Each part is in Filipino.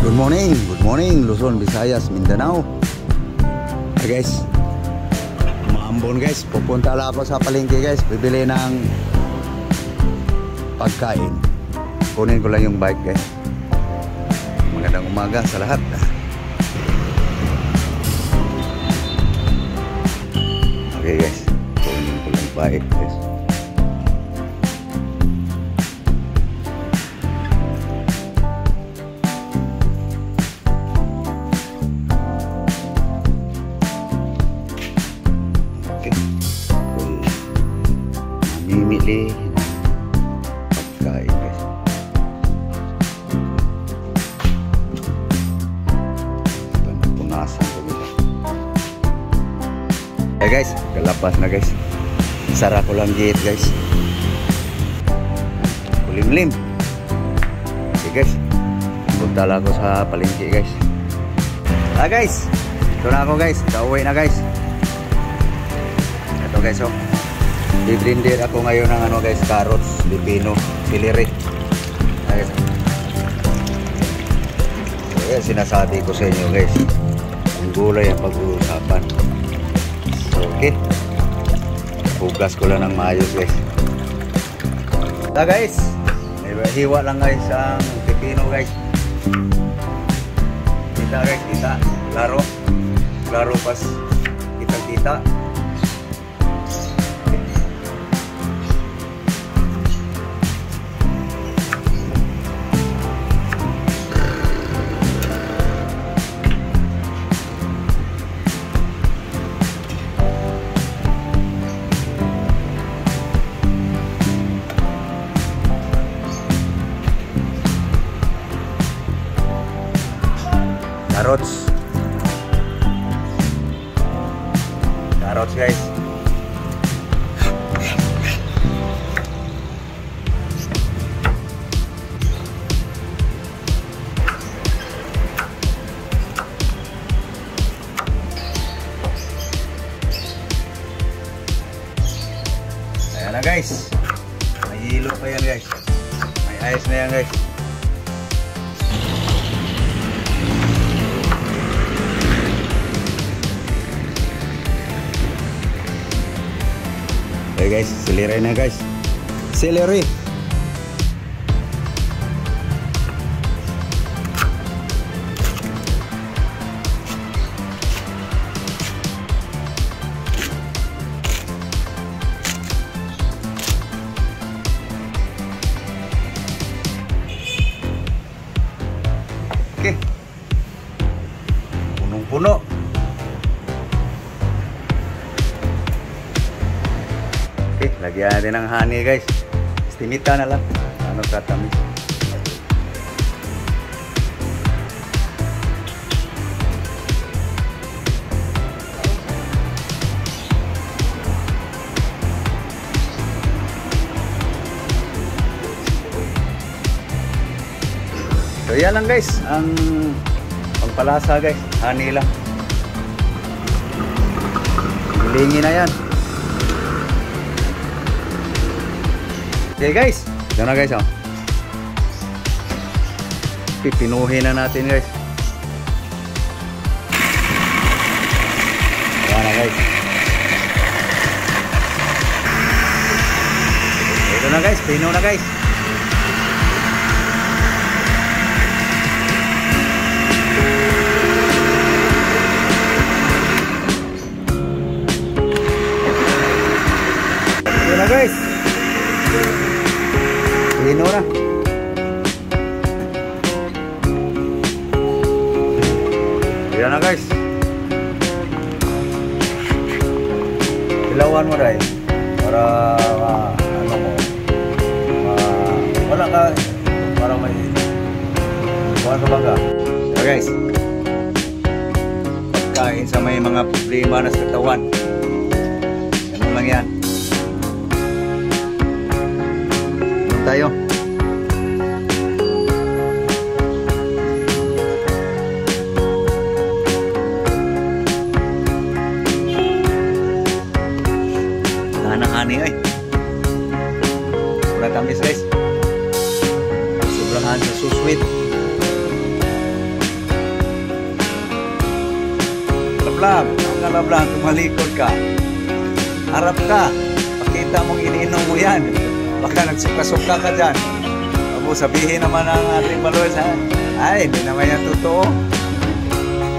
Good morning Luzon, Visayas, Mindanao. Hey guys, maambon guys, pupunta lang ako sa palengke guys, bibili ng pagkain. Kunin ko lang yung bike guys. Magandang umaga sa lahat. Okay guys, kunin ko lang yung bike guys. Mamimili ng pagkain guys. Punasan ko nila. Eh guys, kalapas na guys. Sara ko lang gate guys. Kulimlim. Okay guys, punta lang ako sa palengke guys. Guys, ito na ako guys. Kauwi na guys. Ito guys oh. Biblindir ako ngayon ng ano guys, carrots, pipino, celery. Guys. So, yan, sinasabi ko sa inyo guys. Ang gulay ang pag-uusapan. So, okay. Hugas ko lang ng maayos guys. Guys, hiwa lang guys ang pipino guys. Kita guys, kita. Klaro. Klaro pas kita-kita. Carrots guys. Ayan na guys. May hilo pa yan guys. May ice na yan guys. Okay guys, celery na guys. Celery. Okay. Punong-puno. Okay, lagyan natin ng honey guys. Estimita na lang. Ano katamis. So yan lang guys. Ang pangpalasa guys. Honey lang. Gilingi na yan. Okay guys, ito na guys oh. Pipinuhin na natin guys. Ayan na guys. Ito na guys, pino na guys. Ito na guys. Pino na. Ayan na guys. Ilawan mo dahil para ano mo wala ka para may kuhan ka bangga. So guys, pagkain sa may mga problema na sa katawan, ganun lang yan. Tayo. Hanang-hani ay. Sobrang tamis guys. Sobrang so sweet. lab lang, tumalikod ka. Harap ka. Pakita mong iniinom mo yan. Baka nagsuka-suka ka dyan. Tapos sabihin naman ang ating followers, ha? Ay, hindi naman yan totoo.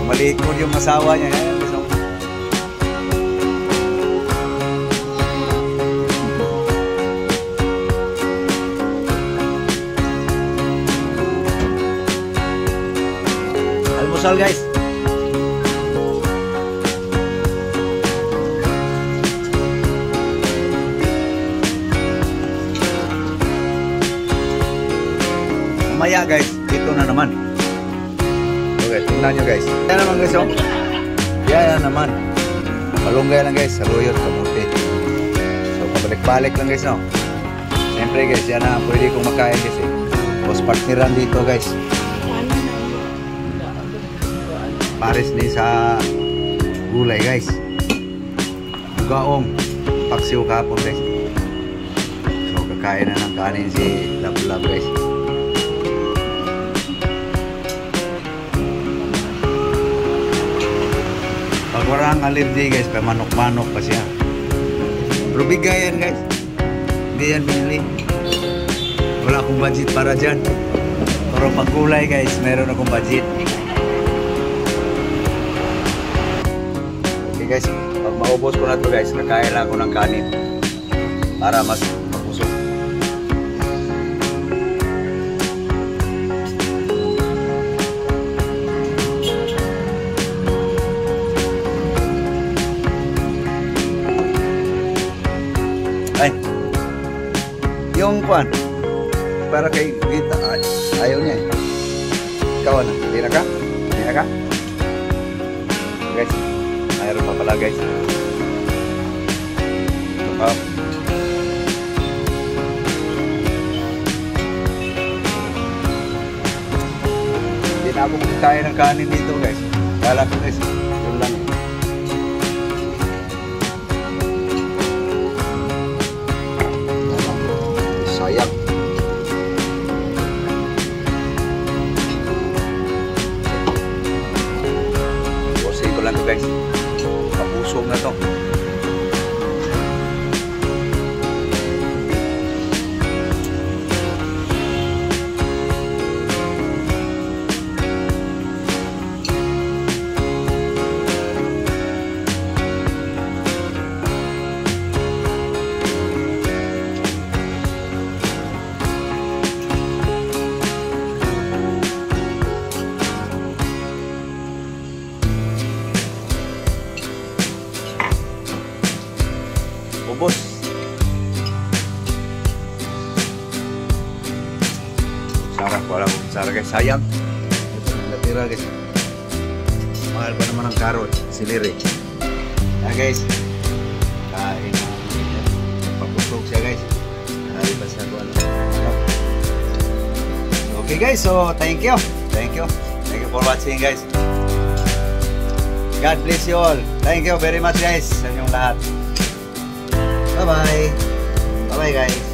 Tumalikod yung asawa niya. Almusal guys. Mamaya guys, ito na naman. Okay, tingnan nyo guys. Yan naman guys, oh. Yan naman. Malunggay lang guys, saluyot, kamuti. So, pabalik-balik lang guys, no. Siyempre guys, yan na pwede kong makain guys, eh. Boss partneran dito guys. Pares ni sa gulay guys. Ugaong paksiw kahapon guys. So, kakain na ng kanin si Lab guys. Pag walang allergy guys, pa manok-manok pa siya. Pero bigay yan guys. Hindi yan binili. Wala akong budget para dyan. Pero pag gulay guys, meron akong budget. Okay guys, pag maubos ko na to guys, kakain lang ako ng kanin. Para mas mapusok. Ay, yung kwan para kay Vita, ayaw niya eh. Ikaw na, hindi na ka? Hindi na ka? Guys, mayroon pa pala guys. Hindi na ako kaya ng kanin dito guys. Kala ko guys, yun lang. Sayang. Pusin ko lang to guys. Kapusog na to. Ubos. Sarap, wala akong sarap guys. Sayang. Natira guys. Mahal pa naman ang karot. Siliri. Yan guys. Kain na. Papusok siya guys. Hari pa sa doon. Okay guys, so thank you. Thank you. Thank you for watching guys. God bless you all. Thank you very much guys sa inyong lahat. Bye-bye. Bye-bye guys.